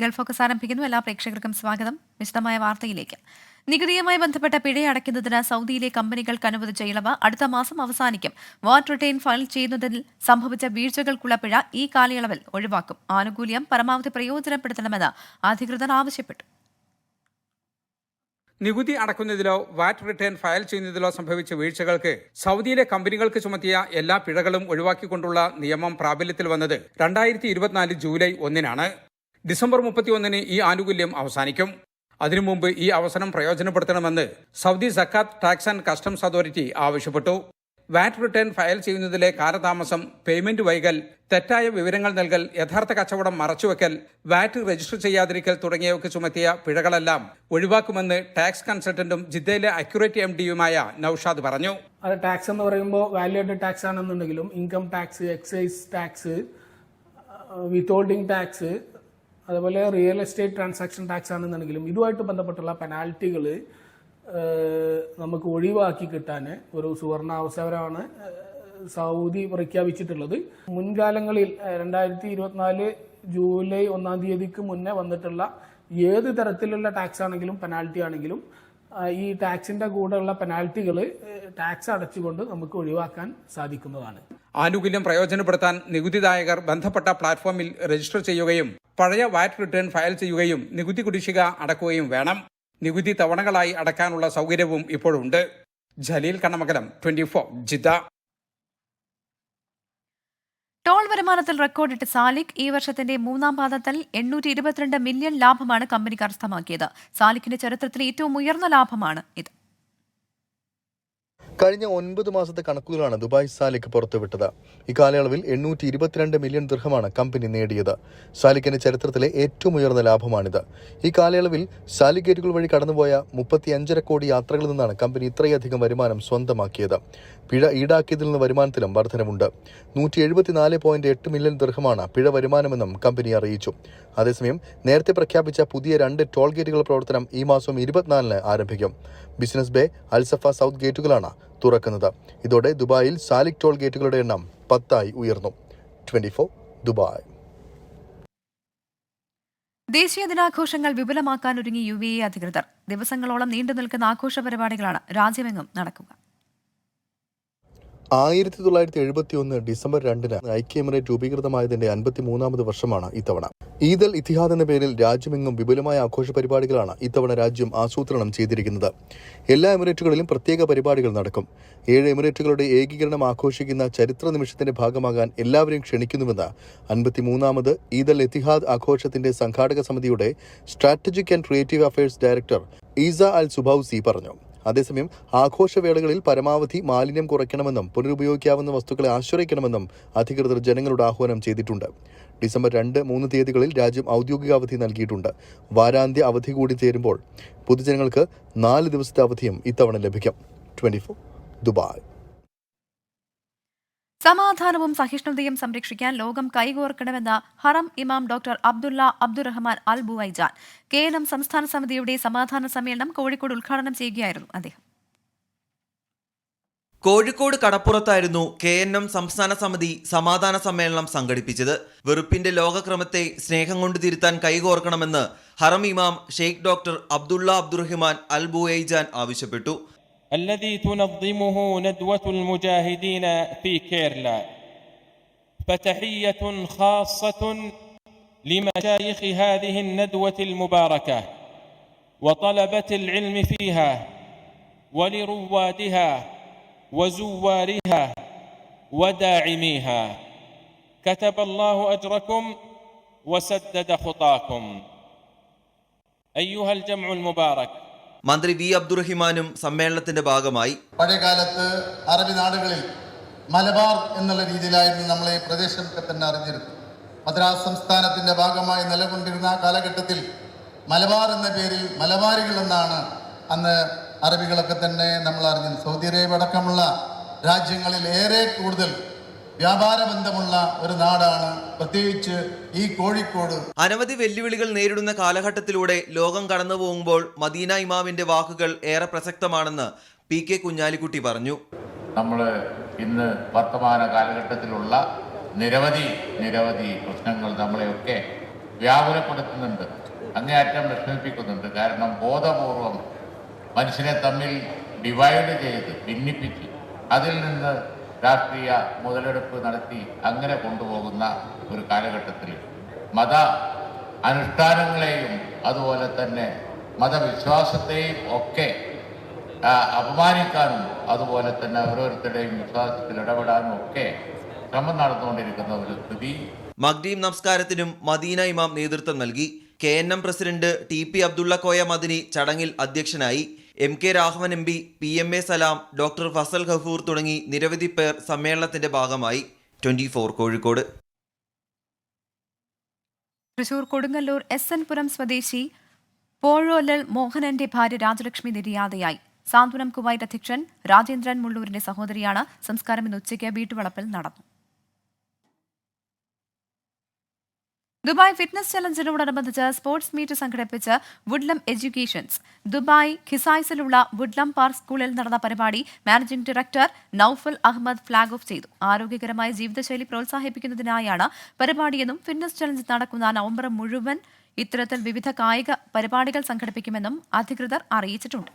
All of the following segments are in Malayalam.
ഗൾഫ് ഫോക്കസ് ആരംഭിക്കുന്നു. എല്ലാ പ്രേക്ഷകർക്കും സ്വാഗതം. വിശദമായ വാർത്തയിലേക്ക്. നികുതിയുമായി ബന്ധപ്പെട്ട പിഴ അടയ്ക്കുന്നതിന് സൗദിയിലെ കമ്പനികൾക്ക് അനുവദിച്ച ഇളവ് അടുത്ത മാസം അവസാനിക്കും. വാറ്റ് റിട്ടേൺ ഫയൽ ചെയ്യുന്നതിൽ സംഭവിച്ച വീഴ്ചകൾക്കുള്ള പിഴ ഈ കാലയളവിൽ ഒഴിവാക്കും. ആനുകൂല്യം പരമാവധി പ്രയോജനപ്പെടുത്തണമെന്ന് അധികൃതർ ആവശ്യപ്പെട്ടു. നികുതി അടക്കുന്നതിലോ വാറ്റ് റിട്ടേൺ ഫയൽ ചെയ്യുന്നതിലോ സംഭവിച്ച വീഴ്ചകൾക്ക് സൗദിയിലെ കമ്പനികൾക്ക് ചുമത്തിയ എല്ലാ പിഴകളും ഒഴിവാക്കിക്കൊണ്ടുള്ള നിയമം പ്രാബല്യത്തിൽ വന്നത് 2024 ജൂലൈ 1-നാണ്. ഡിസംബർ 31-ന് ഈ ആനുകൂല്യം അവസാനിക്കും. അതിനു മുമ്പ് ഈ അവസരം പ്രയോജനപ്പെടുത്തണമെന്ന് Saudi zakat tax and customs authority ആവശ്യപ്പെട്ടു. വാറ്റ് റിട്ടേൺ ഫയൽ ചെയ്യുന്നതിലെ കാലതാമസം, പേയ്മെന്റ് വൈകൽ, തെറ്റായ വിവരങ്ങൾ നൽകൽ, യഥാർത്ഥ കച്ചവടം മറച്ചുവെക്കൽ, വാറ്റ് രജിസ്റ്റർ ചെയ്യാതിരിക്കൽ തുടങ്ങിയവയ്ക്ക് ചുമത്തിയ പിഴകളെല്ലാം ഒഴിവാക്കുമെന്ന് ടാക്സ് കൺസൾട്ടന്റും ജിദ്ദയിലെ അക്യുറേറ്റ് MD-യുമായ നൌഷാദ് പറഞ്ഞു. അത് ടാക്സ് എന്ന് പറയുമ്പോൾ വാല്യൂഡ് ടാക്സ് ആണെന്നുണ്ടെങ്കിലും income tax, excise tax, withholding tax, അതുപോലെ റിയൽ എസ്റ്റേറ്റ് ട്രാൻസാക്ഷൻ ടാക്സ് ആണെന്നുണ്ടെങ്കിലും ഇതുമായിട്ട് ബന്ധപ്പെട്ടുള്ള പെനാൽറ്റികൾ നമുക്ക് ഒഴിവാക്കി കിട്ടാൻ ഒരു സുവർണ അവസരമാണ് സൗദി പ്രഖ്യാപിച്ചിട്ടുള്ളത്. മുൻകാലങ്ങളിൽ 2024 ജൂലൈ 1-ാം തീയതിക്ക് മുന്നേ വന്നിട്ടുള്ള ഏത് തരത്തിലുള്ള ടാക്സ് ആണെങ്കിലും പെനാൽറ്റി ആണെങ്കിലും ഈ ടാക്സിന്റെ കൂടെയുള്ള പെനാൽറ്റികൾ ടാക്സ് അടച്ചുകൊണ്ട് നമുക്ക് ഒഴിവാക്കാൻ സാധിക്കുന്നതാണ്. ആനുകൂല്യം പ്രയോജനപ്പെടുത്താൻ നികുതിദായകർ ബന്ധപ്പെട്ട പ്ലാറ്റ്ഫോമിൽ രജിസ്റ്റർ ചെയ്യുകയും പഴയ വാറ്റ് റിട്ടേൺ ഫയൽ ചെയ്യുകയും നികുതി കുടിശ്ശിക അടക്കുകയും വേണം. നികുതി തവണകളായി അടക്കാനുള്ള സൗകര്യവും ഇപ്പോഴുണ്ട്. ജലീൽ കണ്ണമംഗലം, 24 ജിദ്ദ. ടോൾ വരുമാനത്തിൽ റെക്കോർഡിട്ട് സാലിക്. ഈ വർഷത്തിന്റെ 3-ാം പാദത്തിൽ 822 മില്യൺ ലാഭമാണ് കമ്പനി കരസ്ഥമാക്കിയത്. സാലിക്കിന്റെ ചരിത്രത്തിലെ ഏറ്റവും ഉയർന്ന ലാഭമാണ് ഇത്. കഴിഞ്ഞ 9 മാസത്തെ കണക്കുകളാണ് ദുബായ് സാലിക് പുറത്തുവിട്ടത്. ഇക്കാലയളവിൽ 822 മില്യൺ ദിർഹമാണ് കമ്പനി നേടിയത്. സാലിക്കിന്റെ ചരിത്രത്തിലെ ഏറ്റവും ഉയർന്ന ലാഭമാണിത്. ഈ കാലയളവിൽ സാലിക് ഗേറ്റുകൾ വഴി കടന്നുപോയ 35.5 കോടി യാത്രകളിൽ നിന്നാണ് കമ്പനി ഇത്രയധികം വരുമാനം സ്വന്തമാക്കിയത്. പിഴ ഈടാക്കിയതിൽ നിന്ന് വരുമാനത്തിലും വർധനവുണ്ട്. 174.8 മില്യൺ ദിർഹമാണ് പിഴ വരുമാനമെന്നും കമ്പനി അറിയിച്ചു. അതേസമയം നേരത്തെ പ്രഖ്യാപിച്ച പുതിയ 2 ടോൾ ഗേറ്റുകളുടെ പ്രവർത്തനം ഈ മാസം 24-ന് ആരംഭിക്കും. ബിസിനസ് ബേ, അൽസഫ സൗത്ത് ഗേറ്റുകളാണ് തുറക്കുന്നത്. ഇതോടെ ദുബായിൽ സാലിക് ടോൾ ഗേറ്റുകളുടെ എണ്ണം 10-ആയി ഉയർന്നു. 24 ദുബായ്. ദേശീയ ദിനാഘോഷങ്ങൾ വിപുലമാക്കാനൊരുങ്ങി UAE അധികൃതർ. ദിവസങ്ങളോളം നീണ്ടു നിൽക്കുന്ന ആഘോഷ പരിപാടികളാണ് രാജ്യമെങ്ങും നടക്കുക. 1971 ഡിസംബർ 2-ന് ഐക്യ എമിറേറ്റ് രൂപീകൃതമായതിന്റെ 53-ാമത് വർഷമാണ് ഇത്തവണ. ഈദ് അൽ ഇത്തിഹാദ് എന്ന പേരിൽ രാജ്യമെങ്ങും വിപുലമായ ആഘോഷ പരിപാടികളാണ് ഇത്തവണ രാജ്യം ആസൂത്രണം ചെയ്തിരിക്കുന്നത്. എല്ലാ എമിറേറ്റുകളിലും പ്രത്യേക പരിപാടികൾ നടക്കും. 7 എമിറേറ്റുകളുടെ ഏകീകരണം ആഘോഷിക്കുന്ന ചരിത്ര നിമിഷത്തിന്റെ ഭാഗമാകാൻ എല്ലാവരെയും ക്ഷണിക്കുന്നുവെന്ന് 53-ാമത് ഈദ് അൽ ഇത്തിഹാദ് ആഘോഷത്തിന്റെ സംഘാടക സമിതിയുടെ strategic and creative affairs director Essa Al Subousi പറഞ്ഞു. അതേസമയം ആഘോഷവേളകളിൽ പരമാവധി മാലിന്യം കുറയ്ക്കണമെന്നും പുനരുപയോഗിക്കാവുന്ന വസ്തുക്കളെ ആശ്രയിക്കണമെന്നും അധികൃതർ ജനങ്ങളോട് ആഹ്വാനം ചെയ്തിട്ടുണ്ട്. ഡിസംബർ 2-3 തീയതികളിൽ രാജ്യം ഔദ്യോഗിക അവധി നൽകിയിട്ടുണ്ട്. വാരാന്ത്യ അവധി കൂടി ചേരുമ്പോൾ പൊതുജനങ്ങൾക്ക് 4 ദിവസത്തെ അവധിയും ഇത്തവണ ലഭിക്കും. 24 ദുബായ്. സമാധാനവും സഹിഷ്ണുതയും സംരക്ഷിക്കാൻ ലോകം കൈകോർക്കണമെന്ന് ഹറം ഇമാം ഡോക്ടർ അബ്ദുള്ള അബ്ദുറഹ്മാൻ അൽ ബുവൈജാൻ. KNM സംസ്ഥാന സമിതിയുടെ സമാധാന സമ്മേളനം കോഴിക്കോട് ഉദ്ഘാടനം ചെയ്യുകയായിരുന്നു അദ്ദേഹം. കോഴിക്കോട് കടപ്പുറത്തായിരുന്നു KNM സംസ്ഥാന സമിതി സമാധാന സമ്മേളനം സംഘടിപ്പിച്ചത്. വെറുപ്പിന്റെ ലോകക്രമത്തെ സ്നേഹം കൊണ്ട് തിരുത്താൻ കൈകോർക്കണമെന്ന് ഹറം ഇമാം ഷെയ്ഖ് ഡോക്ടർ അബ്ദുള്ള അബ്ദുറഹ്മാൻ അൽ ബുവൈജാൻ ആവശ്യപ്പെട്ടു. الذي تنظمه ندوة المجاهدين في كيرلا، فتحية خاصة لمشايخ هذه الندوة المباركة وطلبة العلم فيها ولروادها وزوارها وداعميها. كتب الله أجركم وسدد خطاكم. أيها الجمع المبارك. മന്ത്രി വി അബ്ദുറഹിമാനും സമ്മേളനത്തിന്റെ ഭാഗമായി. പഴയകാലത്ത് അറബി നാടുകളിൽ മലബാർ എന്നുള്ള രീതിയിലായിരുന്നു നമ്മളെ പ്രദേശമൊക്കെ തന്നെ അറിഞ്ഞിരുന്നത്. മദ്രാസ് സംസ്ഥാനത്തിന്റെ ഭാഗമായി നിലകൊണ്ടിരുന്ന കാലഘട്ടത്തിൽ മലബാർ എന്ന പേരിൽ മലബാരികൾ എന്നാണ് അന്ന് അറബികളൊക്കെ തന്നെ നമ്മൾ അറിഞ്ഞത്. സൗദി അറേബ്യ അടക്കമുള്ള രാജ്യങ്ങളിൽ ഏറെ കൂടുതൽ വ്യാപാര ബന്ധമുള്ള ഒരു നാടാണ് പ്രത്യേകിച്ച് ഈ കോഴിക്കോട്. അനവധി വെല്ലുവിളികൾ നേരിടുന്ന കാലഘട്ടത്തിലൂടെ ലോകം കടന്നു പോകുമ്പോൾ മദീന ഇമാമിന്റെ വാക്കുകൾ ഏറെ പ്രസക്തമാണെന്ന് PK കുഞ്ഞാലിക്കുട്ടി പറഞ്ഞു. നമ്മൾ ഇന്ന് വർത്തമാന കാലഘട്ടത്തിലുള്ള നിരവധി പ്രശ്നങ്ങൾ നമ്മളെയൊക്കെ വ്യാകുലപ്പെടുത്തുന്നുണ്ട്, അങ്ങേയറ്റം വിഷമിപ്പിക്കുന്നുണ്ട്. കാരണം ബോധപൂർവം മനുഷ്യനെ തമ്മിൽ ഡിവൈഡ് ചെയ്ത് ഭിന്നിപ്പിച്ച് അതിൽ നിന്ന് രാഷ്ട്രീയ മുതലെടുപ്പ് നടത്തി അങ്ങനെ കൊണ്ടുപോകുന്ന ഒരു കാലഘട്ടത്തിൽ മത അനുഷ്ഠാനങ്ങളെയും അതുപോലെ തന്നെ മതവിശ്വാസത്തെയും ഒക്കെ അപമാനിക്കാനും അതുപോലെ തന്നെ ഓരോരുത്തരുടെയും വിശ്വാസത്തിൽ ഇടപെടാനും ഒക്കെ ശ്രമം നടന്നുകൊണ്ടിരിക്കുന്ന ഒരു സ്ഥിതി. മഗ്‌രിബ് നമസ്കാരത്തിനും മദീന ഇമാം നേതൃത്വം നൽകി. KNM president TP Abdulla Koya Madani ചടങ്ങിൽ അധ്യക്ഷനായി. MK Raghavan MP, PMA Salam, doctor Fazal Gafoor തുടങ്ങി നിരവധി പേർ സമ്മേളനത്തിന്റെ ഭാഗമായി. 24 കോഴിക്കോട്. തൃശൂർ കൊടുങ്ങല്ലൂർ SN പുരം സ്വദേശി പോഴോലൽ മോഹനന്റെ ഭാര്യ രാജലക്ഷ്മി നിര്യാതയായി. സാന്ത്വനം കുവൈറ്റ് അധ്യക്ഷൻ രാജേന്ദ്രൻ മുള്ളൂരിന്റെ സഹോദരിയാണ്. സംസ്കാരം ഇന്ന് ഉച്ചയ്ക്ക് വീട്ടുവളപ്പിൽ നടന്നു. ദുബായ് ഫിറ്റ്നസ് ചലഞ്ചിനോടനുബന്ധിച്ച് സ്പോർട്സ് മീറ്റ് സംഘടിപ്പിച്ച് വുഡ്ലം എഡ്യൂക്കേഷൻസ്. ദുബായ് ഖിസായ്സിലുള്ള വുഡ്ലം പാർക്ക് സ്കൂളിൽ നടന്ന പരിപാടി managing director Naufal Ahmed flag off ചെയ്തു. ആരോഗ്യകരമായ ജീവിതശൈലി പ്രോത്സാഹിപ്പിക്കുന്നതിനായാണ് പരിപാടിയെന്നും ഫിറ്റ്നസ് ചലഞ്ച് നടക്കുന്ന നവംബർ മുഴുവൻ ഇത്തരത്തിൽ വിവിധ കായിക പരിപാടികൾ സംഘടിപ്പിക്കുമെന്നും അധികൃതർ അറിയിച്ചിട്ടുണ്ട്.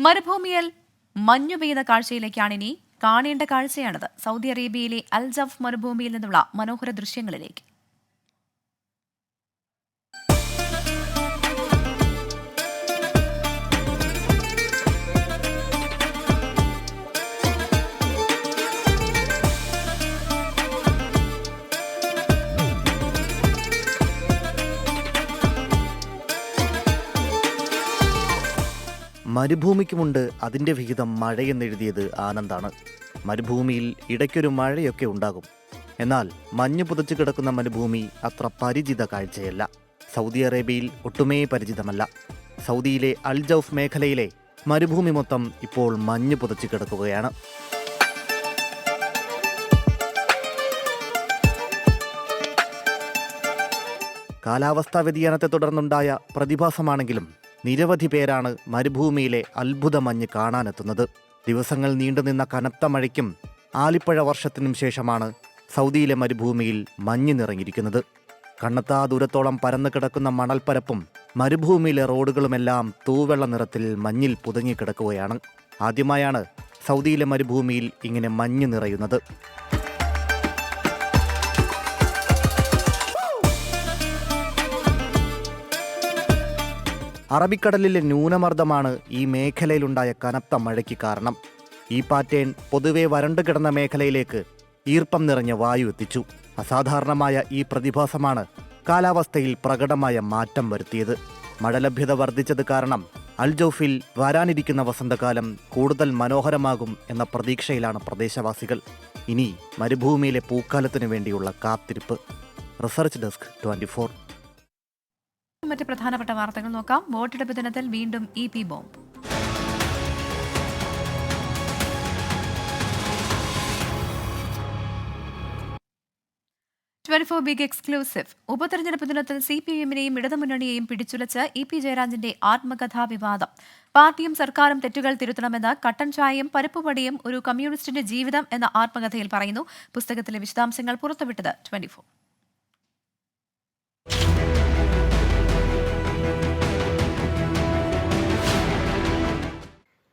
മരുഭൂമിയിൽ മഞ്ഞു പെയ്യുന്ന കാഴ്ചയിലേക്കാണ് ഇനി കാണേണ്ട കാഴ്ചയാണിത്. സൗദി അറേബ്യയിലെ അൽ ജഫ് മരുഭൂമിയിൽ നിന്നുള്ള മനോഹര ദൃശ്യങ്ങളിലേക്ക്. മരുഭൂമിക്കുമുണ്ട് അതിൻ്റെ വിഹിതം മഴയെന്നെഴുതിയത് ആനന്ദാണ്. മരുഭൂമിയിൽ ഇടയ്ക്കൊരു മഴയൊക്കെ ഉണ്ടാകും. എന്നാൽ മഞ്ഞ് പുതച്ചു കിടക്കുന്ന മരുഭൂമി അത്ര പരിചിത കാഴ്ചയല്ല. സൗദി അറേബ്യയിൽ ഒട്ടുമേ പരിചിതമല്ല. സൗദിയിലെ അൽ ജൗഫ് മേഖലയിലെ മരുഭൂമി മൊത്തം ഇപ്പോൾ മഞ്ഞ് പുതച്ചു കിടക്കുകയാണ്. കാലാവസ്ഥാ വ്യതിയാനത്തെ തുടർന്നുണ്ടായ പ്രതിഭാസമാണെങ്കിലും നിരവധി പേരാണ് മരുഭൂമിയിലെ അത്ഭുത മഞ്ഞ് കാണാനെത്തുന്നത്. ദിവസങ്ങൾ നീണ്ടുനിന്ന കനത്ത മഴയ്ക്കും ആലിപ്പഴ വർഷത്തിനും ശേഷമാണ് സൗദിയിലെ മരുഭൂമിയിൽ മഞ്ഞ് നിറഞ്ഞിരിക്കുന്നത്. കണ്ണെത്താ ദൂരത്തോളം പരന്നു കിടക്കുന്ന മണൽപ്പരപ്പും മരുഭൂമിയിലെ റോഡുകളുമെല്ലാം തൂവെള്ള നിറത്തിൽ മഞ്ഞിൽ പുതങ്ങിക്കിടക്കുകയാണ്. ആദ്യമായാണ് സൗദിയിലെ മരുഭൂമിയിൽ ഇങ്ങനെ മഞ്ഞ് നിറയുന്നത്. അറബിക്കടലിലെ ന്യൂനമർദ്ദമാണ് ഈ മേഖലയിലുണ്ടായ കനത്ത മഴയ്ക്ക് കാരണം. ഈ പാറ്റേൺ പൊതുവെ വരണ്ടു കിടന്ന മേഖലയിലേക്ക് ഈർപ്പം നിറഞ്ഞ വായു എത്തിച്ചു. അസാധാരണമായ ഈ പ്രതിഭാസമാണ് കാലാവസ്ഥയിൽ പ്രകടമായ മാറ്റം വരുത്തിയത്. മഴ ലഭ്യത വർദ്ധിച്ചത് കാരണം അൽ ജൗഫിൽ വരാനിരിക്കുന്ന വസന്തകാലം കൂടുതൽ മനോഹരമാകും എന്ന പ്രതീക്ഷയിലാണ് പ്രദേശവാസികൾ. ഇനി മരുഭൂമിയിലെ പൂക്കാലത്തിനു വേണ്ടിയുള്ള കാത്തിരിപ്പ്. Research desk 24. മറ്റ് പ്രധാനപ്പെട്ട വാർത്തകൾ നോക്കാം. വോട്ടെടുപ്പ് ദിനത്തിൽ വീണ്ടും EP ബോംബ്. Big exclusive. ഉപതെരഞ്ഞെടുപ്പ് ദിനത്തിൽ CPM-നെയും ഇടതുമുന്നണിയെയും പിടിച്ചുലച്ച് EP ജയരാജന്റെ ആത്മകഥാ വിവാദം. പാർട്ടിയും സർക്കാരും തെറ്റുകൾ തിരുത്തണമെന്ന് കട്ടൻ ചായയും പരിപ്പുവടയും ഒരു കമ്മ്യൂണിസ്റ്റിന്റെ ജീവിതം എന്ന ആത്മകഥയിൽ പറയുന്നു. പുസ്തകത്തിലെ വിശദാംശങ്ങൾ പുറത്തുവിട്ടത് 24.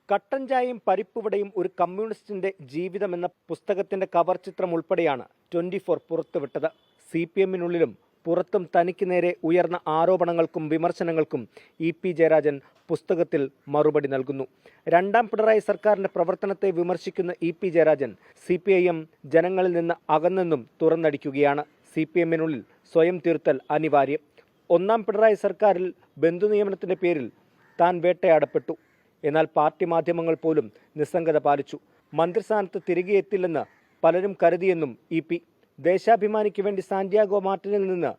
കട്ടൻ ചായയും പരിപ്പുവടയും ഒരു കമ്മ്യൂണിസ്റ്റിന്റെ ജീവിതം എന്ന പുസ്തകത്തിന്റെ കവർ ചിത്രം ഉൾപ്പെടെയാണ് 24 പുറത്തുവിട്ടത്. CPM-നുള്ളിലും പുറത്തും തനിക്ക് നേരെ ഉയർന്ന ആരോപണങ്ങൾക്കും വിമർശനങ്ങൾക്കും EP ജയരാജൻ പുസ്തകത്തിൽ മറുപടി നൽകുന്നു. രണ്ടാം പിണറായി സർക്കാരിന്റെ പ്രവർത്തനത്തെ വിമർശിക്കുന്ന EP ജയരാജൻ CPIM ജനങ്ങളിൽ നിന്ന് അകന്നെന്നും തുറന്നടിക്കുകയാണ്. CPM-നുള്ളിൽ സ്വയം തിരുത്തൽ അനിവാര്യം. ഒന്നാം പിണറായി സർക്കാരിൽ ബന്ധുനിയമനത്തിന്റെ പേരിൽ താൻ വേട്ടയാടപ്പെട്ടു. എന്നാൽ പാർട്ടി മാധ്യമങ്ങൾ പോലും നിസ്സംഗത പാലിച്ചു. മന്ത്രിസ്ഥാനത്ത് തിരികെ എത്തില്ലെന്ന് പലരും കരുതിയെന്നും EP. ദേശാഭിമാനിക്ക് വേണ്ടി സാന്റിയാഗോ മാർട്ടിനിൽ നിന്ന്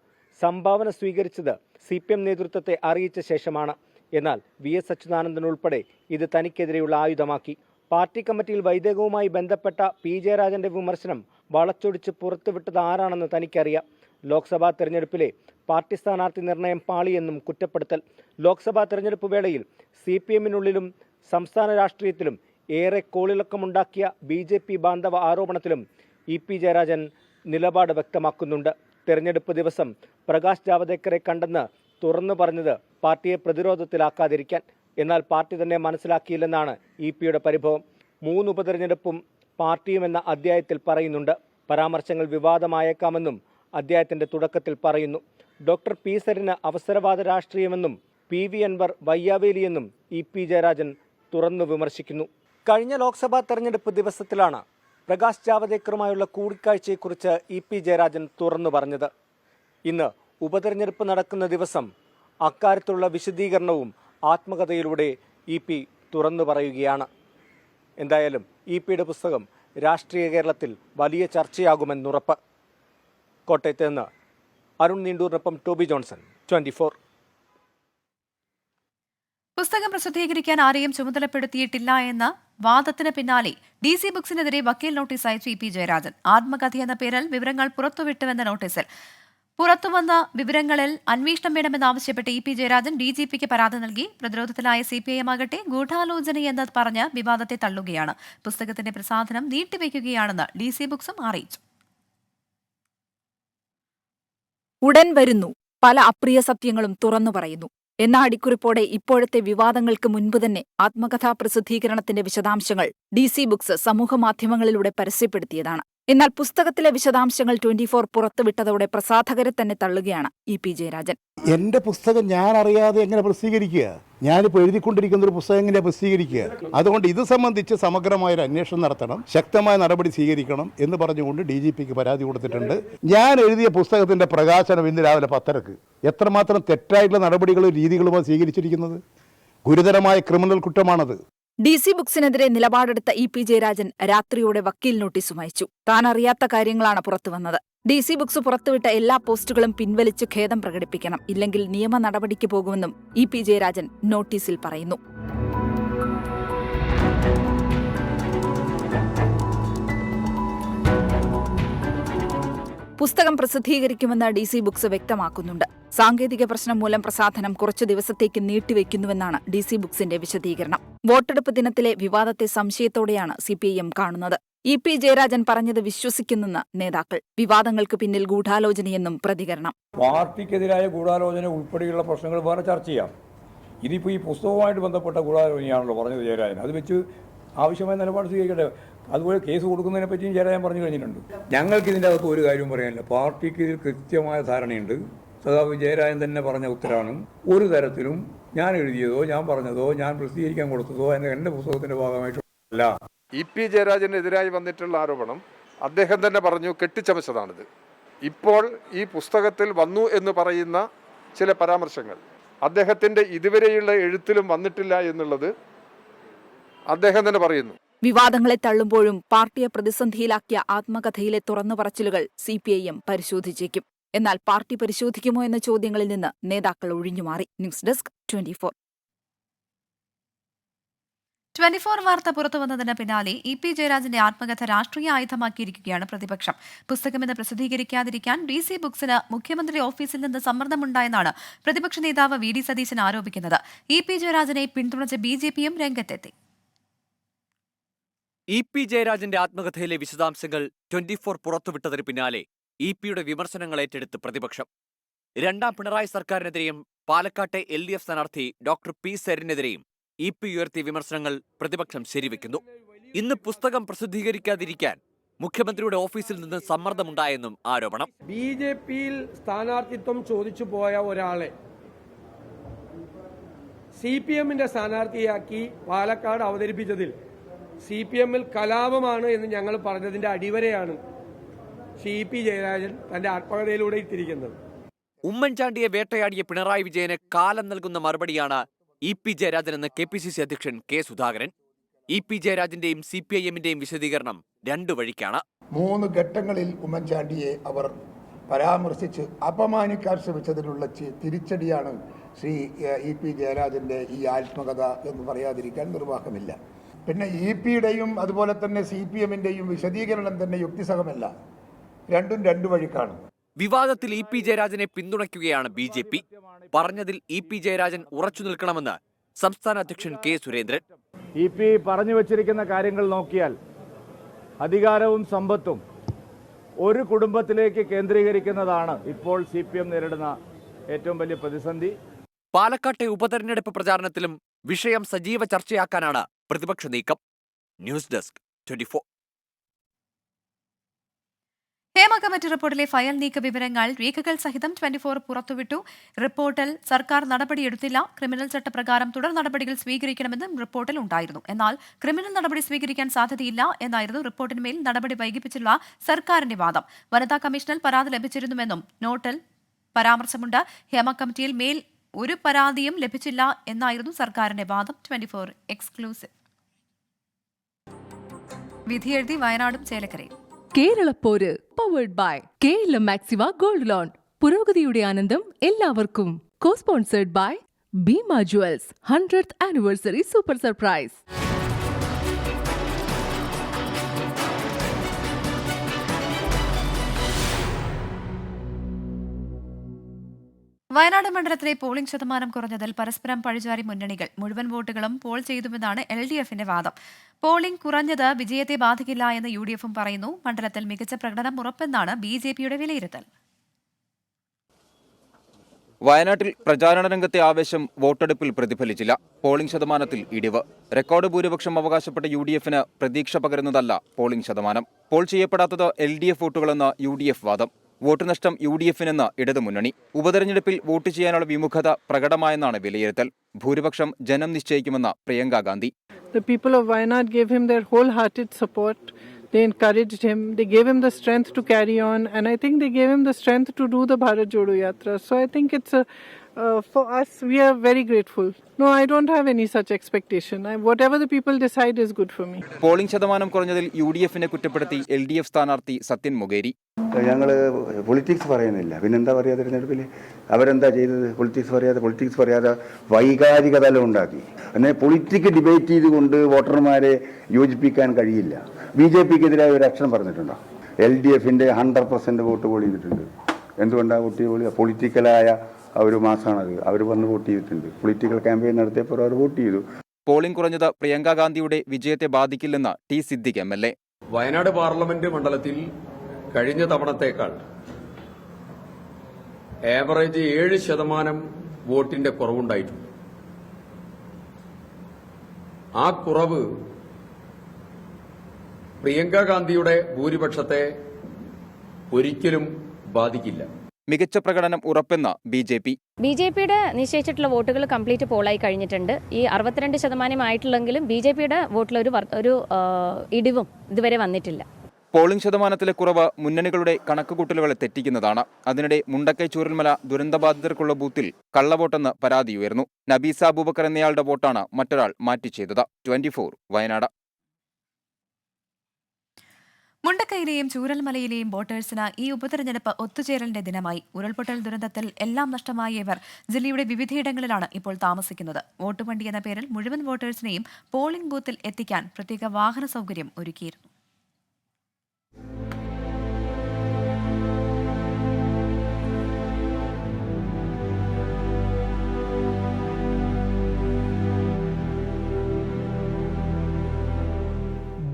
സംഭാവന സ്വീകരിച്ചത് CPM നേതൃത്വത്തെ അറിയിച്ച ശേഷമാണ്. എന്നാൽ VS അച്യുതാനന്ദൻ ഉൾപ്പെടെ ഇത് തനിക്കെതിരെയുള്ള ആയുധമാക്കി. പാർട്ടി കമ്മിറ്റിയിൽ വൈദേകവുമായി ബന്ധപ്പെട്ട P ജയരാജന്റെ വിമർശനം വളച്ചൊടിച്ച് പുറത്തുവിട്ടത് ആരാണെന്ന് തനിക്കറിയാം. ലോക്സഭാ തെരഞ്ഞെടുപ്പിലെ പാർട്ടി സ്ഥാനാർത്ഥി നിർണയം പാളിയെന്നും കുറ്റപ്പെടുത്തൽ. ലോക്സഭാ തെരഞ്ഞെടുപ്പ് വേളയിൽ CPM-നുള്ളിലും സംസ്ഥാന രാഷ്ട്രീയത്തിലും ഏറെ കോളിളക്കമുണ്ടാക്കിയ BJP ബാന്ധവ ആരോപണത്തിലും EP ജയരാജൻ നിലപാട് വ്യക്തമാക്കുന്നുണ്ട്. തെരഞ്ഞെടുപ്പ് ദിവസം പ്രകാശ് ജാവദേക്കറെ കണ്ടെന്ന് തുറന്നു പറഞ്ഞത് പാർട്ടിയെ പ്രതിരോധത്തിലാക്കാതിരിക്കാൻ. എന്നാൽ പാർട്ടി തന്നെ മനസ്സിലാക്കിയില്ലെന്നാണ് ഇപിയുടെ പരിഭവം. 3 ഉപതെരഞ്ഞെടുപ്പും പാർട്ടിയും എന്ന അധ്യായത്തിൽ പറയുന്നുണ്ട്. പരാമർശങ്ങൾ വിവാദമായേക്കാമെന്നും അധ്യായത്തിന്റെ തുടക്കത്തിൽ പറയുന്നു. ഡോക്ടർ പി സരിന് അവസരവാദ രാഷ്ട്രീയമെന്നും PV അൻവർ വയ്യാവേലിയെന്നും EP ജയരാജൻ തുറന്നു വിമർശിക്കുന്നു. കഴിഞ്ഞ ലോക്സഭാ തെരഞ്ഞെടുപ്പ് ദിവസത്തിലാണ് പ്രകാശ് ജാവദേക്കറുമായുള്ള കൂടിക്കാഴ്ചയെക്കുറിച്ച് EP ജയരാജൻ തുറന്നു പറഞ്ഞത്. ഇന്ന് ഉപതെരഞ്ഞെടുപ്പ് നടക്കുന്ന ദിവസം അക്കാര്യത്തിലുള്ള വിശദീകരണവും ആത്മകഥയിലൂടെ EP തുറന്നു പറയുകയാണ്. എന്തായാലും EPയുടെ പുസ്തകം രാഷ്ട്രീയ കേരളത്തിൽ വലിയ ചർച്ചയാകുമെന്നുറപ്പ്. കോട്ടയത്ത് നിന്ന് അരുൺ നീണ്ടൂരിനൊപ്പം ടോബി ജോൺസൺ, 24. പുസ്തകം പ്രസിദ്ധീകരിക്കാൻ ആരെയും ചുമതലപ്പെടുത്തിയിട്ടില്ല എന്ന വാദത്തിന് പിന്നാലെ DC ബുക്സിനെതിരെ വക്കീൽ നോട്ടീസ് അയച്ചു EP ജയരാജൻ. ആത്മകഥയെന്ന പേരിൽ വിവരങ്ങൾ പുറത്തുവിട്ടുവെന്ന നോട്ടീസിൽ പുറത്തുവന്ന വിവരങ്ങളിൽ അന്വേഷണം വേണമെന്നാവശ്യപ്പെട്ട് EP ജയരാജൻ DGPക്ക് പരാതി നൽകി. പ്രതിരോധത്തിലായ CPIM ആകട്ടെ ഗൂഢാലോചനയെന്ന് പറഞ്ഞ് വിവാദത്തെ തള്ളുകയാണ്. പുസ്തകത്തിന്റെ പ്രസാധനം നീട്ടിവെക്കുകയാണെന്ന് DC ബുക്സും അറിയിച്ചു. ഉടൻ വരുന്നു, പല അപ്രിയ സത്യങ്ങളും തുറന്നു പറയുന്നു എന്ന അടിക്കുറിപ്പോടെ ഇപ്പോഴത്തെ വിവാദങ്ങൾക്ക് മുൻപ് തന്നെ ആത്മകഥാ പ്രസിദ്ധീകരണത്തിന്റെ വിശദാംശങ്ങൾ DC ബുക്സ് സമൂഹമാധ്യമങ്ങളിലൂടെ പരസ്യപ്പെടുത്തിയതാണ്. എന്നാൽ പുസ്തകത്തിലെ വിശദാംശങ്ങൾ 24 പുറത്തുവിട്ടതോടെ പ്രസാധകരെ തന്നെ തള്ളുകയാണ് EP ജയരാജൻ. എന്റെ പുസ്തകം ഞാൻ അറിയാതെ എങ്ങനെ പ്രസിദ്ധീകരിക്കുക? ഞാനിപ്പോൾ എഴുതിക്കൊണ്ടിരിക്കുന്ന ഒരു പുസ്തകം എങ്ങനെ പ്രസിദ്ധീകരിക്കുക? അതുകൊണ്ട് ഇത് സംബന്ധിച്ച് സമഗ്രമായൊരു അന്വേഷണം നടത്തണം, ശക്തമായ നടപടി സ്വീകരിക്കണം എന്ന് പറഞ്ഞുകൊണ്ട് DGPക്ക് പരാതി കൊടുത്തിട്ടുണ്ട്. ഞാൻ എഴുതിയ പുസ്തകത്തിന്റെ പ്രകാശനം ഇന്ന് രാവിലെ 10:00. എത്രമാത്രം തെറ്റായിട്ടുള്ള നടപടികളും രീതികളുമാണ് സ്വീകരിച്ചിരിക്കുന്നത്? ഗുരുതരമായ ക്രിമിനൽ കുറ്റമാണത്. DC ബുക്സിനെതിരെ നിലപാടെടുത്ത EP ജയരാജൻ രാത്രിയോടെ വക്കീൽ നോട്ടീസും അയച്ചു. താൻ അറിയാത്ത കാര്യങ്ങളാണ് പുറത്തുവന്നത്. DC ബുക്സ് പുറത്തുവിട്ട എല്ലാ പോസ്റ്റുകളും പിൻവലിച്ച് ഖേദം പ്രകടിപ്പിക്കണം, ഇല്ലെങ്കിൽ നിയമ നടപടിക്ക് പോകുമെന്നും EP ജയരാജൻ നോട്ടീസിൽ പറയുന്നു. പുസ്തകം പ്രസിദ്ധീകരിക്കുമെന്ന് DC ബുക്സ് വ്യക്തമാക്കുന്നുണ്ട്. സാങ്കേതിക പ്രശ്നം മൂലം പ്രസാധനം കുറച്ചു ദിവസത്തേക്ക് നീട്ടിവെക്കുന്നുവെന്നാണ് DC ബുക്സിന്റെ വിശദീകരണം. വോട്ടെടുപ്പ് ദിനത്തിലെ വിവാദത്തെ സംശയത്തോടെയാണ് CPIM കാണുന്നത്. EP ജയരാജൻ പറഞ്ഞത് വിശ്വസിക്കുന്നെന്ന് നേതാക്കൾ. വിവാദങ്ങൾക്ക് പിന്നിൽ ഗൂഢാലോചനയെന്നും പ്രതികരണം. പാർട്ടിക്കെതിരായ ഗൂഢാലോചന ഉൾപ്പെടെയുള്ള പ്രശ്നങ്ങൾ വേറെ ചർച്ച ചെയ്യാം. ഇതിപ്പോൾ ഈ പുസ്തകവുമായിട്ട് ബന്ധപ്പെട്ട ഗൂഢാലോചനയാണല്ലോ പറഞ്ഞത് ജയരാജൻ. അത് വെച്ച് ആവശ്യമായ നിലപാട് സ്വീകരിക്കട്ടെ. അതുപോലെ കേസ് കൊടുക്കുന്നതിനെ പറ്റിയും ജയരാജൻ പറഞ്ഞു കഴിഞ്ഞിട്ടുണ്ട്. ഞങ്ങൾക്ക് ഇതിൻ്റെ അകത്ത് ഒരു കാര്യവും പറയാനില്ല. പാർട്ടിക്ക് ഇതിൽ കൃത്യമായ ധാരണയുണ്ട്. സഖാവ് ജയരാജൻ തന്നെ പറഞ്ഞ ഉത്തരവാണ്. ഒരു തരത്തിലും ഞാൻ എഴുതിയതോ ഞാൻ പറഞ്ഞതോ ഞാൻ പ്രസിദ്ധീകരിക്കാൻ കൊടുത്തതോ എൻ്റെ പുസ്തകത്തിന്റെ ഭാഗമായിട്ടല്ല. EP ജയരാജനെതിരായി വന്നിട്ടുള്ള ആരോപണം അദ്ദേഹം തന്നെ പറഞ്ഞു കെട്ടിച്ചമച്ചതാണിത്. ഇപ്പോൾ ഈ പുസ്തകത്തിൽ വന്നു എന്ന് പറയുന്ന ചില പരാമർശങ്ങൾ അദ്ദേഹത്തിൻ്റെ ഇതുവരെയുള്ള എഴുത്തിലും വന്നിട്ടില്ല എന്നുള്ളത് അദ്ദേഹം തന്നെ പറയുന്നു. വിവാദങ്ങളെ തള്ളുമ്പോഴും പാർട്ടിയെ പ്രതിസന്ധിയിലാക്കിയ ആത്മകഥയിലെ തുറന്നുപറച്ചിലുകൾ CPIM പരിശോധിച്ചേക്കും. എന്നാൽ പാർട്ടി പരിശോധിക്കുമോ എന്ന ചോദ്യങ്ങളിൽ നിന്ന് നേതാക്കൾ ഒഴിഞ്ഞുമാറി. News desk 24. 24 വാർത്ത പുറത്തുവന്നതിന് പിന്നാലെ EP ജയരാജന്റെ ആത്മകഥ രാഷ്ട്രീയ ആയുധമാക്കിയിരിക്കുകയാണ് പ്രതിപക്ഷം. പുസ്തകമെന്ന് പ്രസിദ്ധീകരിക്കാതിരിക്കാൻ DC ബുക്സിന് മുഖ്യമന്ത്രി ഓഫീസിൽ നിന്ന് സമ്മർദ്ദമുണ്ടായെന്നാണ് പ്രതിപക്ഷ നേതാവ് VD സതീശൻ ആരോപിക്കുന്നത്. EP ജയരാജനെ പിന്തുണച്ച് BJPയും രംഗത്തെത്തി. EP ജയരാജന്റെ ആത്മകഥയിലെ വിശദാംശങ്ങൾ 24 പുറത്തുവിട്ടതിന് പിന്നാലെ EPയുടെ വിമർശനങ്ങൾ ഏറ്റെടുത്ത് പ്രതിപക്ഷം. രണ്ടാം പിണറായി സർക്കാരിനെതിരെയും പാലക്കാട്ടെ LDF സ്ഥാനാർത്ഥി ഡോക്ടർ P സരിനെതിരെയും EP ഉയർത്തിയ വിമർശനങ്ങൾ പ്രതിപക്ഷം ശരിവെക്കുന്നു. ഇന്ന് പുസ്തകം പ്രസിദ്ധീകരിക്കാതിരിക്കാൻ മുഖ്യമന്ത്രിയുടെ ഓഫീസിൽ നിന്ന് സമ്മർദ്ദമുണ്ടായെന്നും ആരോപണം. BJPയിൽ സ്ഥാനാർത്ഥിത്വം ചോദിച്ചു പോയ ഒരാളെ CPMന്റെ സ്ഥാനാർത്ഥിയാക്കി പാലക്കാട് അവതരിപ്പിച്ചതിൽ CPMൽ കലാപമാണ് എന്ന് ഞങ്ങൾ പറഞ്ഞതിന്റെ അടിവരെയാണ് EP ജയരാജൻ തന്റെ ആത്മകഥയിലൂടെ ഇട്ടിരിക്കുന്നത്. ഉമ്മൻചാണ്ടിയെ വേട്ടയാടിയ പിണറായി വിജയന് കാലം നൽകുന്ന മറുപടിയാണ് EP ജയരാജൻ എന്ന് KPCC അധ്യക്ഷൻ K സുധാകരൻ. EP ജയരാജന്റെയും CPIMന്റെയും വിശദീകരണം രണ്ടു വഴിക്കാണ്. 3 ഘട്ടങ്ങളിൽ ഉമ്മൻചാണ്ടിയെ അവർ പരാമർശിച്ച് അപമാനിക്കാൻ ശ്രമിച്ചതിനുള്ള തിരിച്ചടിയാണ് ശ്രീ EP ജയരാജന്റെ ഈ ആത്മകഥ എന്ന് പറയാതിരിക്കാൻ നിർവാഹമില്ല. പിന്നെ EPയുടെയും അതുപോലെ തന്നെ CPMന്റെയും വിശദീകരണം തന്നെ യുക്തിസഹമല്ല. രണ്ടും രണ്ടു വഴിക്കാണ്. വിവാദത്തിൽ EP ജയരാജനെ പിന്തുണയ്ക്കുകയാണ് BJP. പറഞ്ഞതിൽ EP ജയരാജൻ ഉറച്ചു നിൽക്കണമെന്ന് സംസ്ഥാന അധ്യക്ഷൻ K സുരേന്ദ്രൻ. പറഞ്ഞു വച്ചിരിക്കുന്ന കാര്യങ്ങൾ നോക്കിയാൽ അധികാരവും സമ്പത്തും ഒരു കുടുംബത്തിലേക്ക് കേന്ദ്രീകരിക്കുന്നതാണ് ഇപ്പോൾ CPM നേരിടുന്ന ഏറ്റവും വലിയ പ്രതിസന്ധി. പാലക്കാട്ടെ ഉപതെരഞ്ഞെടുപ്പ് പ്രചാരണത്തിലും വിഷയം സജീവ ചർച്ചയാക്കാനാണ് പ്രതിപക്ഷ നീക്കം. News desk 24. ഹേമ കമ്മിറ്റി റിപ്പോർട്ടിലെ ഫയൽ നീക്ക വിവരങ്ങൾ രേഖകൾ സഹിതം 24 പുറത്തുവിട്ടു. റിപ്പോർട്ടിൽ സർക്കാർ നടപടിയെടുത്തില്ല. ക്രിമിനൽ ചട്ടപ്രകാരം തുടർ നടപടികൾ സ്വീകരിക്കണമെന്നും റിപ്പോർട്ടിൽ ഉണ്ടായിരുന്നു. എന്നാൽ ക്രിമിനൽ നടപടി സ്വീകരിക്കാൻ സാധ്യതയില്ല എന്നായിരുന്നു റിപ്പോർട്ടിന്മേൽ നടപടി വൈകിപ്പിച്ചുള്ള സർക്കാരിന്റെ വാദം. വനിതാ കമ്മീഷനിൽ പരാതി ലഭിച്ചിരുന്നുവെന്നും നോട്ടിൽ പരാമർശമുണ്ട്. ഹേമ കമ്മിറ്റിയിൽ മേൽ ഒരു പരാതിയും ലഭിച്ചില്ല എന്നായിരുന്നു സർക്കാരിന്റെ വാദം. 24 എക്സ്ക്ലൂസീവ്. വിധിയെഴുതി വയനാടും ചേലക്കരയും. കേരളപ്പോര് powered by KLM Maxiva gold loan. പുരോഗതിയുടെ ആനന്ദം എല്ലാവർക്കും. Co sponsored by Bhima jewels 100th anniversary super surprise. Wayanad മണ്ഡലത്തിലെ പോളിംഗ് ശതമാനം കുറഞ്ഞതിൽ പരസ്പരം പഴിചാരി മുന്നണികൾ. മുഴുവൻ വോട്ടുകളും പോൾ ചെയ്തുവെന്നാണ് LDFന്റെ വാദം. പോളിംഗ് കുറഞ്ഞത് വിജയത്തെ ബാധിക്കില്ല എന്ന് UDFും പറയുന്നു. മണ്ഡലത്തിൽ മികച്ച പ്രകടനം ഉറപ്പെന്നാണ് BJPയുടെ വിലയിരുത്തൽ. വയനാട്ടിൽ പ്രചാരണ രംഗത്തെ ആവേശം വോട്ടെടുപ്പിൽ പ്രതിഫലിച്ചില്ല. പോളിംഗ് ശതമാനത്തിൽ ഇടിവ്. റെക്കോർഡ് ഭൂരിപക്ഷം അവകാശപ്പെട്ട UDFന് പ്രതീക്ഷ പകരുന്നതല്ല പോളിംഗ് ശതമാനം. പോൾ ചെയ്യപ്പെടാത്തത് LDF വോട്ടുകളെന്ന് UDF വാദം. വോട്ട് നഷ്ടം UDFനെന്ന് ഇടതുമുന്നണി. ഉപതെരഞ്ഞെടുപ്പിൽ വോട്ട് ചെയ്യാനുള്ള വിമുഖത പ്രകടമായെന്നാണ് വിലയിരുത്തൽ. ഭൂരിപക്ഷം ജനം നിശ്ചയിക്കുമെന്ന് Priyanka Gandhi. The people of Wayanad gave him their wholehearted support. They encouraged him. They gave him the strength to carry on, and I think they gave him the strength to do the Bharat Jodo Yatra. So I think it's for us, we are very grateful. No, I don't have any such expectation. Whatever the people decide is good for me. Polling ശതമാനം കുറഞ്ഞതിൽ UDFനെ കുറ്റപ്പെടുത്തി LDF സ്ഥാനാർത്ഥി സത്യൻ മുഖേരി. ഞങ്ങൾ പൊളിറ്റിക്സ് പറയുന്നില്ല, പിന്നെന്താ പറയുക? തിരഞ്ഞെടുപ്പിൽ അവരെന്താ ചെയ്തത്? പൊളിറ്റിക്സ് പറയാതെ വൈകാരികതല ഉണ്ടാക്കി. പിന്നെ പൊളിറ്റിക് ഡിബേറ്റ് ചെയ്തുകൊണ്ട് വോട്ടർമാരെ യോജിപ്പിക്കാൻ കഴിയില്ല. BJPക്കെതിരായ ഒരു ആക്ഷൻ പറഞ്ഞിട്ടുണ്ടോ? LDFന്റെ 100% വോട്ട് പോൾ ചെയ്തിട്ടുണ്ട്. എന്തുകൊണ്ടാണ് വോട്ട് ചെയ്ത്? പൊളിറ്റിക്കലായ ഒരു മാസമാണത്. അവർ വന്ന് വോട്ട് ചെയ്തിട്ടുണ്ട്. പൊളിറ്റിക്കൽ ക്യാമ്പയിൻ നടത്തിയപ്പോൾ അവർ വോട്ട് ചെയ്തു. പോളിംഗ് കുറഞ്ഞത് പ്രിയങ്ക ഗാന്ധിയുടെ വിജയത്തെ ബാധിക്കില്ലെന്ന് T. Siddique MLA. Wayanad parliament മണ്ഡലത്തിൽ കഴിഞ്ഞ തവണത്തേക്കാൾ ആവറേജ് 7% വോട്ടിന്റെ കുറവുണ്ടായിട്ടുണ്ട്. ആ കുറവ് പ്രിയങ്ക ഗാന്ധിയുടെ ഭൂരിപക്ഷത്തെ ഒരിക്കലും ബാധിക്കില്ല. മികച്ച പ്രകടനം ഉറപ്പെന്ന് BJPയുടെ നിശ്ചയിച്ചിട്ടുള്ള വോട്ടുകൾ കംപ്ലീറ്റ് പോളായി കഴിഞ്ഞിട്ടുണ്ട്. ഈ 62% ആയിട്ടുള്ളെങ്കിലും BJPയുടെ വോട്ടിൽ ഒരു ഇടിവും ഇതുവരെ വന്നിട്ടില്ല. പോളിംഗ് ശതമാനത്തിലെ കുറവ് മുന്നണികളുടെ കണക്കുകൂട്ടലുകളെ തെറ്റിക്കുന്നതാണ്. അതിനിടെ മുണ്ടക്കൈ ചൂരൽമല ദുരന്തബാധിതർക്കുള്ള ബൂത്തിൽ കള്ളവോട്ടെന്ന് പരാതിയുയർന്നു. നബീസ അബൂബക്കർ എന്നയാളുടെ വോട്ടാണ് മറ്റൊരാൾ മാറ്റി ചെയ്തത്. 24 വയനാട്. മുണ്ടക്കൈയിലെയും ചൂരൽമലയിലെയും വോട്ടേഴ്സിന് ഈ ഉപതെരഞ്ഞെടുപ്പ് ഒത്തുചേരലിന്റെ ദിനമായി. ഉരുൾപൊട്ടൽ ദുരന്തത്തിൽ എല്ലാം നഷ്ടമായ ഇവർ ജില്ലയുടെ വിവിധയിടങ്ങളിലാണ് ഇപ്പോൾ താമസിക്കുന്നത്. വോട്ട് വണ്ടി എന്ന പേരിൽ മുഴുവൻ വോട്ടേഴ്സിനെയും പോളിംഗ് ബൂത്തിൽ എത്തിക്കാൻ പ്രത്യേക വാഹന സൗകര്യം ഒരുക്കിയിരുന്നു.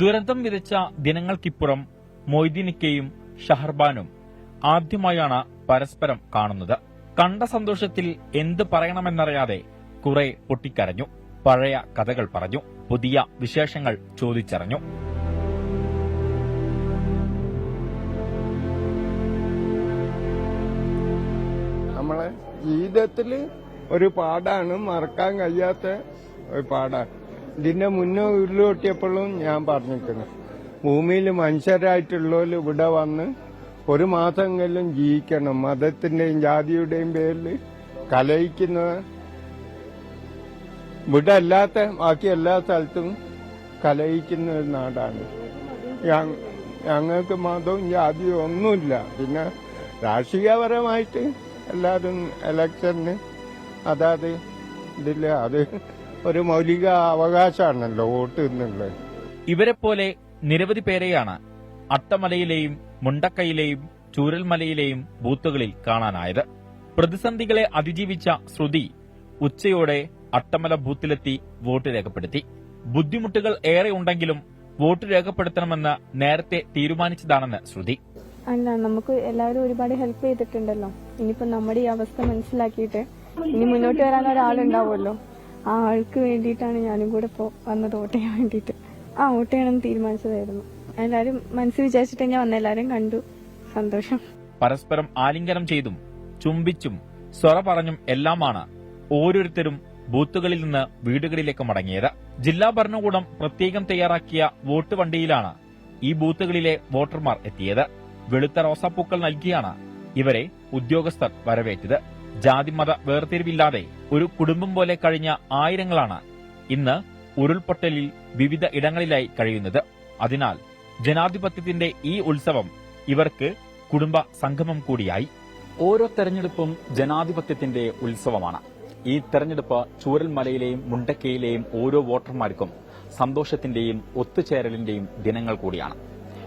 ദുരന്തം വിതച്ച ദിനങ്ങൾക്കിപ്പുറം മൊയ്തീനിക്കയും ഷഹർബാനും ആദ്യമായാണ് പരസ്പരം കാണുന്നത്. കണ്ട സന്തോഷത്തിൽ എന്ത് പറയണമെന്നറിയാതെ കുറെ പൊട്ടിക്കരഞ്ഞു. പഴയ കഥകൾ പറഞ്ഞു. പുതിയ വിശേഷങ്ങൾ ചോദിച്ചറിഞ്ഞു. നമ്മളെ ജീവിതത്തിൽ ഒരു പാടാണ്, മറക്കാൻ കഴിയാത്ത ഒരു പാടാണ്. ഇതിന്റെ മുന്നേ ഉരുളൊട്ടിയപ്പോഴും ഞാൻ പറഞ്ഞിരിക്കുന്നു, ഭൂമിയിൽ മനുഷ്യരായിട്ടുള്ളവർ ഇവിടെ വന്ന് ഒരു മാസമെങ്കിലും ജീവിക്കണം. മതത്തിന്റെയും ജാതിയുടെയും പേരിൽ കലയിക്കുന്ന ഇവിടെ അല്ലാത്ത ബാക്കി എല്ലാ സ്ഥലത്തും കലയിക്കുന്ന ഒരു നാടാണ്. ഞങ്ങൾക്ക് മതവും ജാതിയും ഒന്നുമില്ല. പിന്നെ രാഷ്ട്രീയപരമായിട്ട് എല്ലാവരും ഇലക്ഷന് അതാത് ഇതില്ല, അത് ഒരു മൗലിക അവകാശമാണല്ലോ വോട്ട് എന്നുള്ളത്. ഇവരെപ്പോലെ നിരവധി പേരെയാണ് അട്ടമലയിലെയും മുണ്ടക്കൈയിലെയും ചൂരൽമലയിലെയും ബൂത്തുകളിൽ കാണാനായത്. പ്രതിസന്ധികളെ അതിജീവിച്ച ശ്രുതി ഉച്ചയോടെ അട്ടമല ബൂത്തിലെത്തി വോട്ട് രേഖപ്പെടുത്തി. ബുദ്ധിമുട്ടുകൾ ഏറെ ഉണ്ടെങ്കിലും വോട്ട് രേഖപ്പെടുത്തണമെന്ന് നേരത്തെ തീരുമാനിച്ചതാണെന്ന് ശ്രുതി. അല്ല, നമുക്ക് എല്ലാവരും ഒരുപാട് ഹെൽപ്പ് ചെയ്തിട്ടുണ്ടല്ലോ. ഇനിയിപ്പോൾ നമ്മുടെ ഈ അവസ്ഥ മനസ്സിലാക്കിയിട്ട് ഇനി മുന്നോട്ട് വരാൻ ഒരാളുണ്ടാവുമല്ലോ, ആ ആൾക്ക് വേണ്ടിയിട്ടാണ് ഞാനും കൂടെ ഇപ്പോൾ വന്നത് വോട്ട് ചെയ്യാൻ വേണ്ടിയിട്ട്. വോട്ട് ചെയ്യണമെന്ന് തീരുമാനിച്ചതായിരുന്നു. എല്ലാവരും മനസ്സിൽ വിചാരിച്ചിട്ട് ഞാൻ വന്ന, എല്ലാവരും കണ്ടു, സന്തോഷം. പരസ്പരം ആലിംഗനം ചെയ്തും ചുംബിച്ചും സ്വറ പറഞ്ഞും എല്ലാമാണ് ഓരോരുത്തരും ബൂത്തുകളിൽ നിന്ന് വീടുകളിലേക്ക് മടങ്ങിയത്. ജില്ലാ ഭരണകൂടം പ്രത്യേകം തയ്യാറാക്കിയ വോട്ട് വണ്ടിയിലാണ് ഈ ബൂത്തുകളിലെ വോട്ടർമാർ എത്തിയത്. വെളുത്ത റോസാപ്പൂക്കൾ നൽകിയാണ് ഇവരെ ഉദ്യോഗസ്ഥർ വരവേറ്റത്. ജാതിമത വേർതിരിവില്ലാതെ ഒരു കുടുംബം പോലെ കഴിഞ്ഞ ആയിരങ്ങളാണ് ഇന്ന് ഉരുൾപൊട്ടലിൽ വിവിധ ഇടങ്ങളിലായി കഴിയുന്നത്. അതിനാൽ ജനാധിപത്യത്തിന്റെ ഈ ഉത്സവം ഇവർക്ക് കുടുംബ സംഗമം കൂടിയായി. ഓരോ തെരഞ്ഞെടുപ്പും ജനാധിപത്യത്തിന്റെ ഉത്സവമാണ്. ഈ തെരഞ്ഞെടുപ്പ് ചൂരൽമലയിലെയും മുണ്ടക്കയിലെയും ഓരോ വോട്ടർമാർക്കും സന്തോഷത്തിന്റെയും ഒത്തുചേരലിന്റെയും ദിനങ്ങൾ കൂടിയാണ്.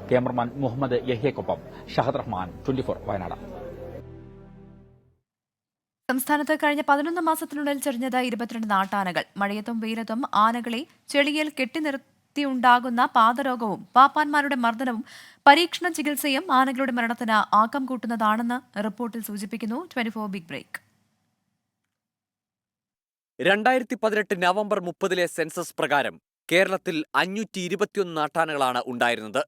ക്യാമറമാൻ മുഹമ്മദ് യഹ്യക്കൊപ്പം ഷഹദ് റഹ്മാൻ, 24 വയനാട്. സംസ്ഥാനത്ത് കഴിഞ്ഞ 11 മാസത്തിനുള്ളിൽ ചെറിഞ്ഞത് 22 നാട്ടാനകൾ. മഴയത്തും വെയിലത്തും ആനകളെ ചെളിയിൽ കെട്ടിനിർത്തിയുണ്ടാകുന്ന പാദരോഗവും പാപ്പാന്മാരുടെ മർദ്ദനവും പരീക്ഷണ ചികിത്സയും ആനകളുടെ മരണത്തിന് ആക്കം കൂട്ടുന്നതാണെന്ന് റിപ്പോർട്ടിൽ സൂചിപ്പിക്കുന്നു. 24 ബിഗ് ബ്രേക്ക്. 2018 നവംബർ 30 സെൻസസ് പ്രകാരം കേരളത്തിൽ 521 നാട്ടാനകളാണ് ഉണ്ടായിരുന്നത്.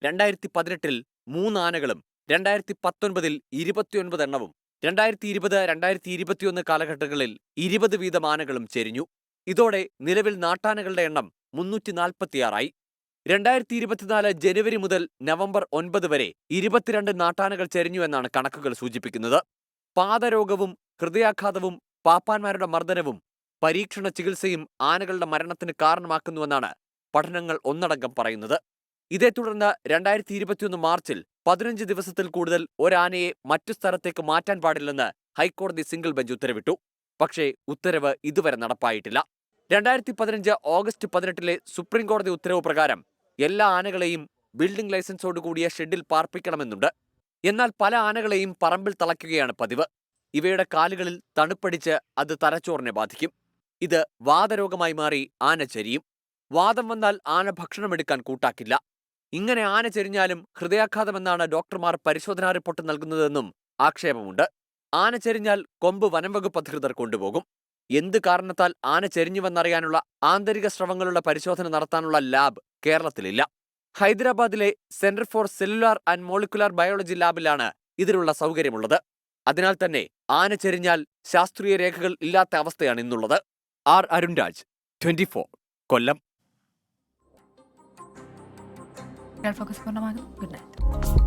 2018 3 ആനകളും 2019 29 എണ്ണവും 2020-2021 കാലഘട്ടങ്ങളിൽ 20 വീതം ആനകളും ചെരിഞ്ഞു. ഇതോടെ നിലവിൽ നാട്ടാനകളുടെ എണ്ണം 346 ആയി. 2024 ജനുവരി മുതൽ നവംബർ 9 വരെ 22 നാട്ടാനകൾ ചെരിഞ്ഞു എന്നാണ് കണക്കുകൾ സൂചിപ്പിക്കുന്നത്. പാദരോഗവും ഹൃദയാഘാതവും പാപ്പാന്മാരുടെ മർദ്ദനവും പരീക്ഷണ ചികിത്സയും ആനകളുടെ മരണത്തിന് കാരണമാക്കുന്നുവെന്നാണ് പഠനങ്ങൾ ഒന്നടങ്കം പറയുന്നത്. ഇതേ തുടർന്ന് 2021 മാർച്ചിൽ 15 ദിവസത്തിൽ കൂടുതൽ ഒരാനയെ മറ്റു സ്ഥലത്തേക്ക് മാറ്റാൻ പാടില്ലെന്ന് ഹൈക്കോടതി സിംഗിൾ ബെഞ്ച് ഉത്തരവിട്ടു. പക്ഷേ ഉത്തരവ് ഇതുവരെ നടപ്പായിട്ടില്ല. 2015 ഓഗസ്റ്റ് 18 സുപ്രീം കോടതി ഉത്തരവ് പ്രകാരം എല്ലാ ആനകളെയും ബിൽഡിംഗ് ലൈസൻസോടുകൂടിയ ഷെഡിൽ പാർപ്പിക്കണമെന്നുണ്ട്. എന്നാൽ പല ആനകളെയും പറമ്പിൽ തളയ്ക്കുകയാണ് പതിവ്. ഇവയുടെ കാലുകളിൽ തണുപ്പടിച്ച് അത് തലച്ചോറിനെ ബാധിക്കും. ഇത് വാതരോഗമായി മാറി ആന ചെരിയും. വാദം വന്നാൽ ആന ഭക്ഷണമെടുക്കാൻ കൂട്ടാക്കില്ല. ഇങ്ങനെ ആന ചെരിഞ്ഞാലും ഹൃദയാഘാതമെന്നാണ് ഡോക്ടർമാർ പരിശോധനാ റിപ്പോർട്ട് നൽകുന്നതെന്നും ആക്ഷേപമുണ്ട്. ആന ചെരിഞ്ഞാൽ കൊമ്പ് വനംവകുപ്പ് അധികൃതർ കൊണ്ടുപോകും. എന്ത് കാരണത്താൽ ആന ചെരിഞ്ഞുവെന്നറിയാനുള്ള ആന്തരിക സ്രവങ്ങളുടെ പരിശോധന നടത്താനുള്ള ലാബ് കേരളത്തിലില്ല. ഹൈദരാബാദിലെ Centre for Cellular and Molecular Biology ലാബിലാണ് ഇതിനുള്ള സൗകര്യമുള്ളത്. അതിനാൽ തന്നെ ആന ചെരിഞ്ഞാൽ ശാസ്ത്രീയ രേഖകൾ ഇല്ലാത്ത അവസ്ഥയാണ് ഇന്നുള്ളത്. ആർ അരുൺരാജ്, 24 കൊല്ലം. ഫോക്കസ് പൂർണ്ണമാകും. Good night.